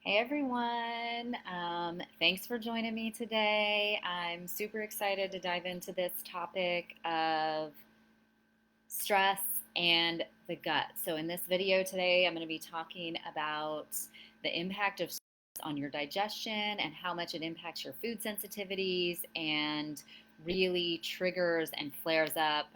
Hey everyone, thanks for joining me today. I'm super excited to dive into this topic of stress and the gut. So, in this video today, I'm going to be talking about the impact of stress on your digestion and how much it impacts your food sensitivities and really triggers and flares up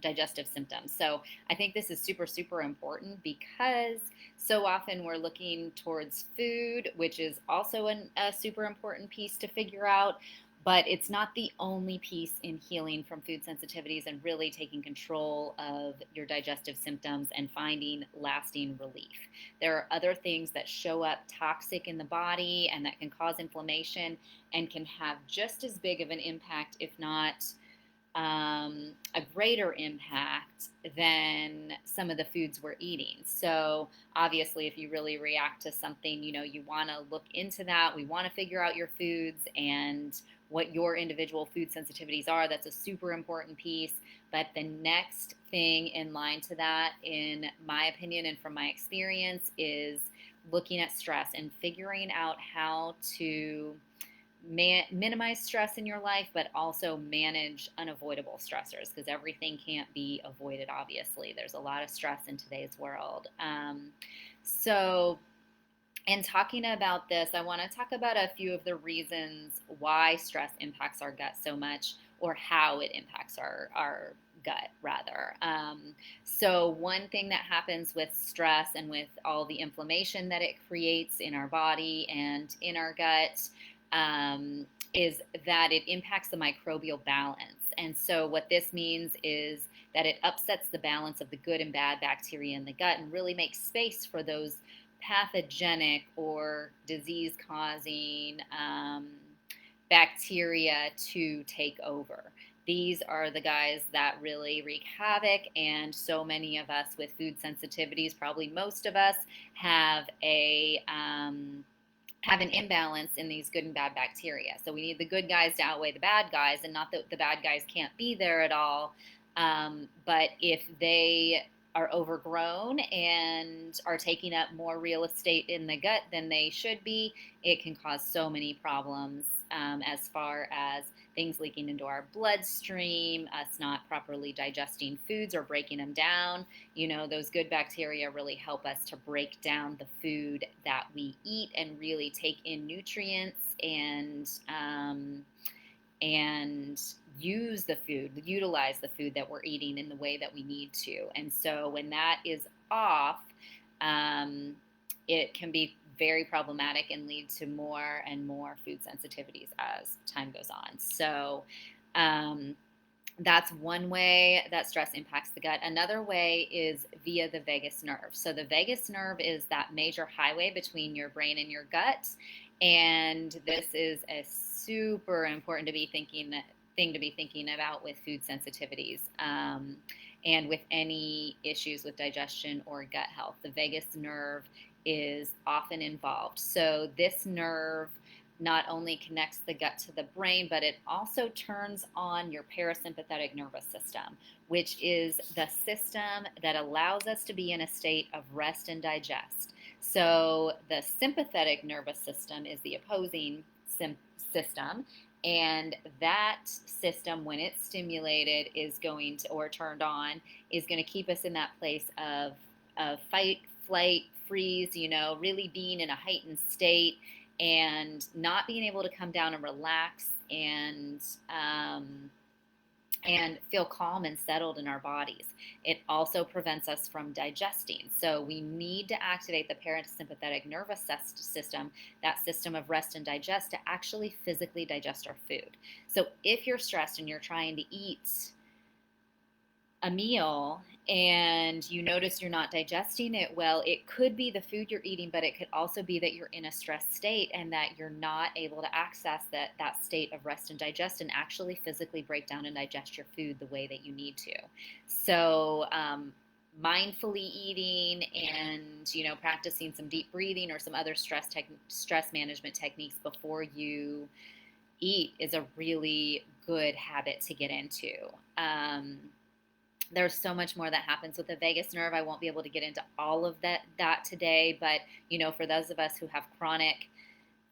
digestive symptoms. So, I think this is super, super important because so often we're looking towards food, which is also a super important piece to figure out, but it's not the only piece in healing from food sensitivities and really taking control of your digestive symptoms and finding lasting relief. There are other things that show up toxic in the body and that can cause inflammation and can have just as big of an impact, if not a greater impact than some of the foods we're eating. So, obviously, if you really react to something, you want to look into that. We want to figure out your foods and what your individual food sensitivities are. That's a super important piece. But the next thing in line to that, in my opinion and from my experience, is looking at stress and figuring out how to minimize stress in your life, but also manage unavoidable stressors because everything can't be avoided, obviously. There's a lot of stress in today's world. So, in talking about this, I want to talk about a few of the reasons why stress impacts our gut so much, or how it impacts our gut, rather. So, one thing that happens with stress and with all the inflammation that it creates in our body and in our gut is that it impacts the microbial balance. And so, what this means is that it upsets the balance of the good and bad bacteria in the gut and really makes space for those pathogenic or disease causing bacteria to take over. These are the guys that really wreak havoc, and so many of us with food sensitivities, probably most of us, have an imbalance in these good and bad bacteria. So we need the good guys to outweigh the bad guys, and not that the bad guys can't be there at all. But if they are overgrown and are taking up more real estate in the gut than they should be, it can cause so many problems as far as things leaking into our bloodstream, us not properly digesting foods or breaking them down. Those good bacteria really help us to break down the food that we eat and really take in nutrients and utilize the food that we're eating in the way that we need to. And so when that is off, it can be very problematic and lead to more and more food sensitivities as time goes on. So that's one way that stress impacts the gut. Another way is via the vagus nerve. So the vagus nerve is that major highway between your brain and your gut, and this is a super important thing to be thinking about with food sensitivities and with any issues with digestion or gut health. The vagus nerve is often involved. So this nerve not only connects the gut to the brain, but it also turns on your parasympathetic nervous system, which is the system that allows us to be in a state of rest and digest. So the sympathetic nervous system is the opposing system, and that system, when it's stimulated, is going to, or turned on, is going to keep us in that place of fight, flight, freeze, really being in a heightened state and not being able to come down and relax and feel calm and settled in our bodies. It also prevents us from digesting. So we need to activate the parasympathetic nervous system, that system of rest and digest, to actually physically digest our food. So if you're stressed and you're trying to eat a meal and you notice you're not digesting it well, it could be the food you're eating, but it could also be that you're in a stressed state and that you're not able to access that state of rest and digest and actually physically break down and digest your food the way that you need to. So mindfully eating and practicing some deep breathing or some other stress management techniques before you eat is a really good habit to get into. There's so much more that happens with the vagus nerve. I won't be able to get into all of that today, but for those of us who have chronic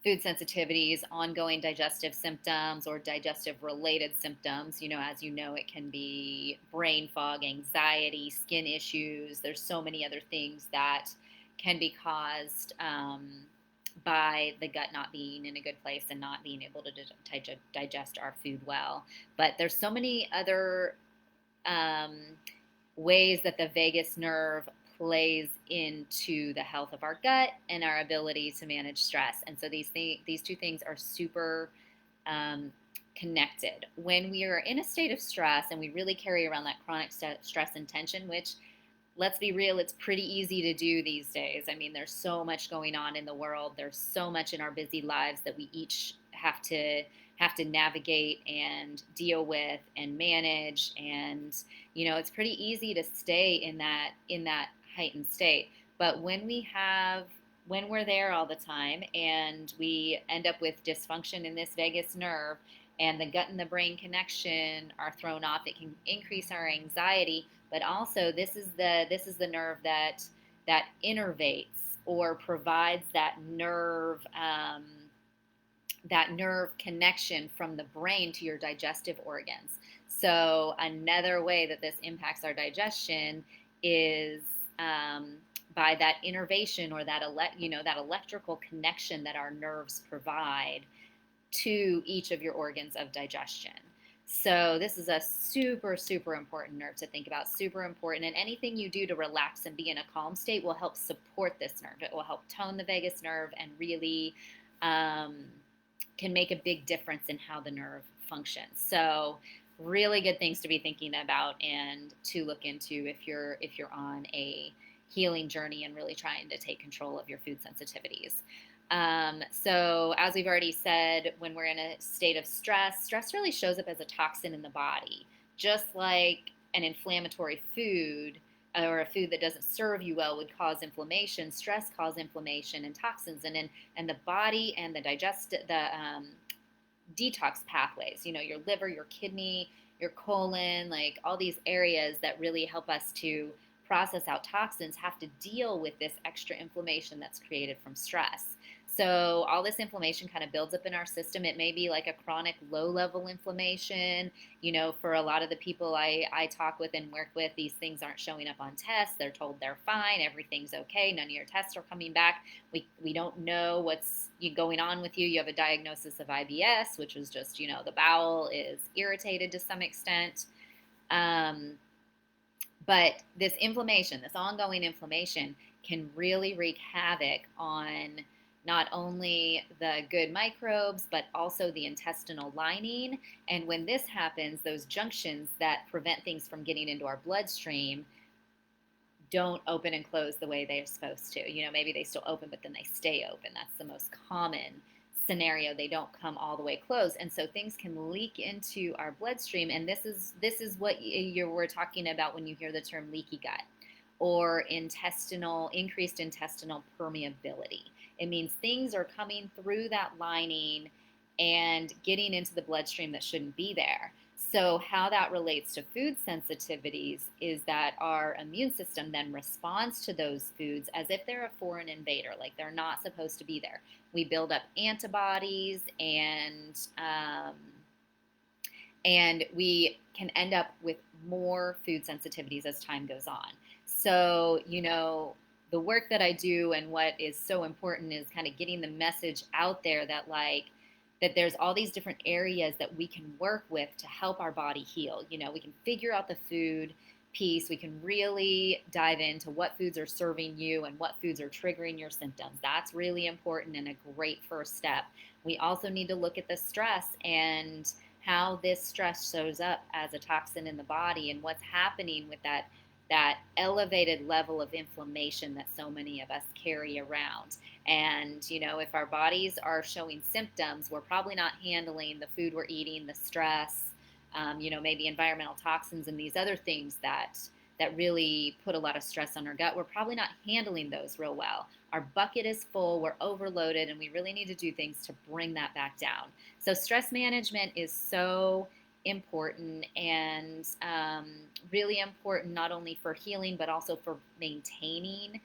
food sensitivities, ongoing digestive symptoms, or digestive related symptoms, as it can be brain fog, anxiety, skin issues. There's so many other things that can be caused by the gut not being in a good place and not being able to digest our food well. But there's so many other um, ways that the vagus nerve plays into the health of our gut and our ability to manage stress. And so these two things are super connected. When we are in a state of stress and we really carry around that chronic stress and tension, which, let's be real, it's pretty easy to do these days. I mean, there's so much going on in the world. There's so much in our busy lives that we each have to navigate and deal with and manage. And it's pretty easy to stay in that heightened state. But when we're there all the time and we end up with dysfunction in this vagus nerve, and the gut and the brain connection are thrown off, it can increase our anxiety. But also, this is the nerve that innervates or provides that nerve connection from the brain to your digestive organs. So another way that this impacts our digestion is by that innervation, or that electrical connection that our nerves provide to each of your organs of digestion. So this is a super, super important nerve to think about, super important. And anything you do to relax and be in a calm state will help support this nerve. It will help tone the vagus nerve and really can make a big difference in how the nerve functions. So really good things to be thinking about and to look into if you're on a healing journey and really trying to take control of your food sensitivities. So as we've already said, when we're in a state of stress really shows up as a toxin in the body. Just like an inflammatory food or a food that doesn't serve you well would cause inflammation, stress causes inflammation and toxins, and the body and the detox pathways, your liver, your kidney, your colon, like all these areas that really help us to process out toxins, have to deal with this extra inflammation that's created from stress. So all this inflammation kind of builds up in our system. It may be like a chronic low-level inflammation. For a lot of the people I talk with and work with, these things aren't showing up on tests. They're told they're fine, everything's okay, none of your tests are coming back. We don't know what's going on with you. You have a diagnosis of IBS, which is just, the bowel is irritated to some extent. But this inflammation, this ongoing inflammation, can really wreak havoc on not only the good microbes, but also the intestinal lining. And when this happens, those junctions that prevent things from getting into our bloodstream don't open and close the way they're supposed to. Maybe they still open, but then they stay open. That's the most common scenario. They don't come all the way closed. And so things can leak into our bloodstream. And this is what we're talking about when you hear the term leaky gut or increased intestinal permeability. It means things are coming through that lining and getting into the bloodstream that shouldn't be there. So how that relates to food sensitivities is that our immune system then responds to those foods as if they're a foreign invader, like they're not supposed to be there. We build up antibodies, and we can end up with more food sensitivities as time goes on. So, the work that I do and what is so important is kind of getting the message out there that there's all these different areas that we can work with to help our body heal. We can figure out the food piece. We can really dive into what foods are serving you and what foods are triggering your symptoms. That's really important and a great first step. We also need to look at the stress and how this stress shows up as a toxin in the body and what's happening with that elevated level of inflammation that so many of us carry around. And, if our bodies are showing symptoms, we're probably not handling the food we're eating, the stress, maybe environmental toxins and these other things that really put a lot of stress on our gut. We're probably not handling those real well. Our bucket is full, we're overloaded, and we really need to do things to bring that back down. So stress management is so important and really important not only for healing but also for maintaining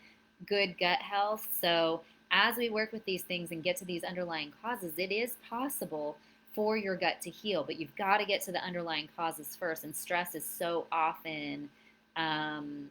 good gut health. So, as we work with these things and get to these underlying causes, it is possible for your gut to heal, but you've got to get to the underlying causes first. And stress is so often um,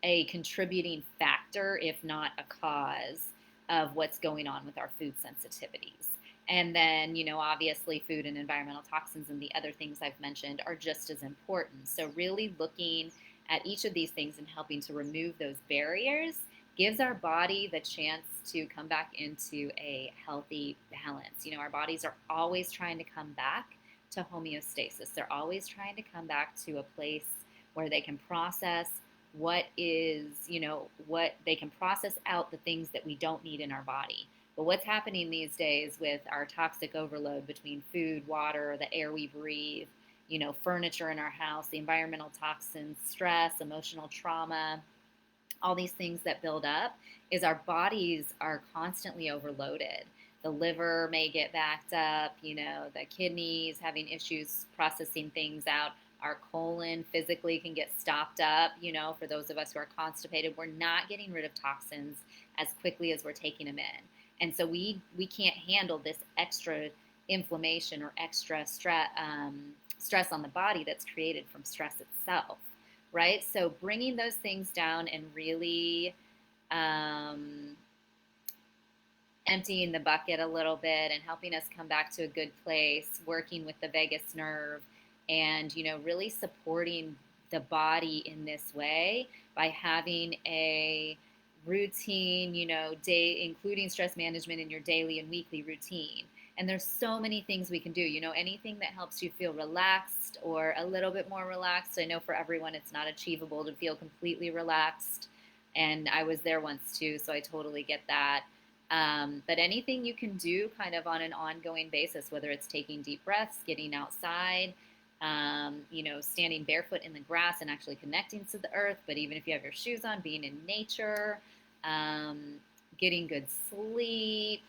a contributing factor, if not a cause, of what's going on with our food sensitivities. And then, obviously, food and environmental toxins and the other things I've mentioned are just as important. So, really looking at each of these things and helping to remove those barriers gives our body the chance to come back into a healthy balance. Our bodies are always trying to come back to homeostasis, they're always trying to come back to a place where they can process what they can process out the things that we don't need in our body. But what's happening these days with our toxic overload between food, water, the air we breathe, furniture in our house, the environmental toxins, stress, emotional trauma, all these things that build up, is our bodies are constantly overloaded. The liver may get backed up, the kidneys having issues processing things out. Our colon physically can get stopped up, for those of us who are constipated. We're not getting rid of toxins as quickly as we're taking them in. And so we can't handle this extra inflammation or extra stress on the body that's created from stress itself, right? So bringing those things down and really emptying the bucket a little bit and helping us come back to a good place, working with the vagus nerve, and really supporting the body in this way by having a routine, day, including stress management in your daily and weekly routine. And there's so many things we can do, anything that helps you feel relaxed or a little bit more relaxed. I know for everyone it's not achievable to feel completely relaxed, and I was there once too, so I totally get that. But anything you can do kind of on an ongoing basis, whether it's taking deep breaths, getting outside, standing barefoot in the grass and actually connecting to the earth, but even if you have your shoes on, being in nature, getting good sleep,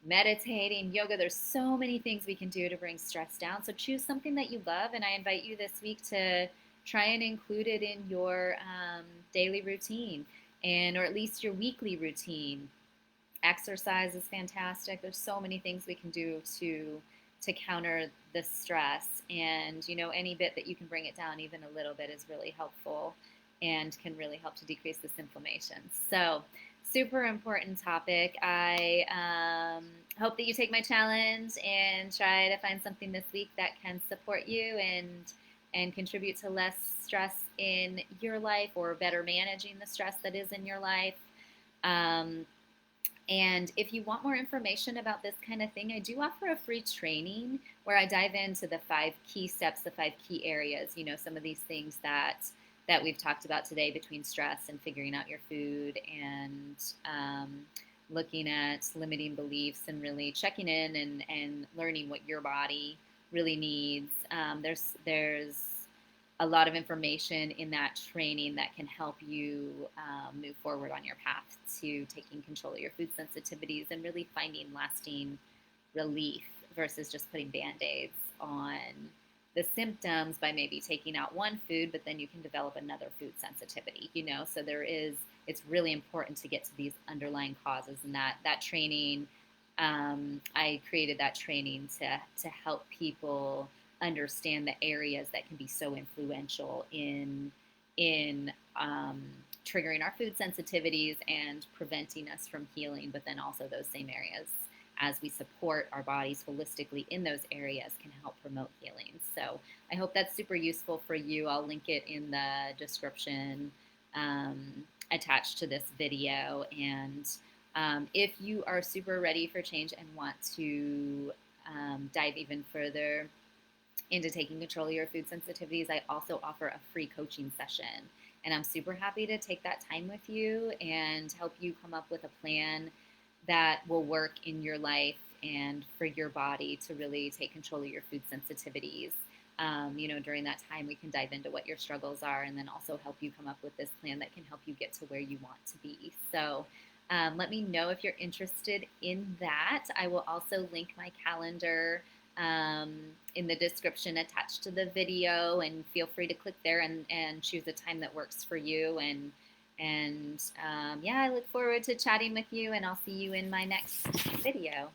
meditating, yoga. There's so many things we can do to bring stress down. So choose something that you love, and I invite you this week to try and include it in your daily routine, or at least your weekly routine. Exercise is fantastic. There's so many things we can do to counter the stress, and any bit that you can bring it down even a little bit is really helpful and can really help to decrease this inflammation. So super important topic. I hope that you take my challenge and try to find something this week that can support you and contribute to less stress in your life, or better managing the stress that is in your life. And if you want more information about this kind of thing, I do offer a free training where I dive into the 5 key steps, the 5 key areas, some of these things that we've talked about today, between stress and figuring out your food, and looking at limiting beliefs, and really checking in and learning what your body really needs. There's a lot of information in that training that can help you move forward on your path to taking control of your food sensitivities and really finding lasting relief versus just putting Band-Aids on the symptoms by maybe taking out one food, but then you can develop another food sensitivity, So it's really important to get to these underlying causes, and that training, I created that training to help people understand the areas that can be so influential in triggering our food sensitivities and preventing us from healing, but then also those same areas, as we support our bodies holistically in those areas, can help promote healing. So I hope that's super useful for you. I'll link it in the description attached to this video. And if you are super ready for change and want to dive even further into taking control of your food sensitivities, I also offer a free coaching session. And I'm super happy to take that time with you and help you come up with a plan that will work in your life and for your body to really take control of your food sensitivities. During that time, we can dive into what your struggles are, and then also help you come up with this plan that can help you get to where you want to be. So let me know if you're interested in that. I will also link my calendar in the description attached to the video, and feel free to click there and choose a time that works for you. And yeah, I look forward to chatting with you, and I'll see you in my next video.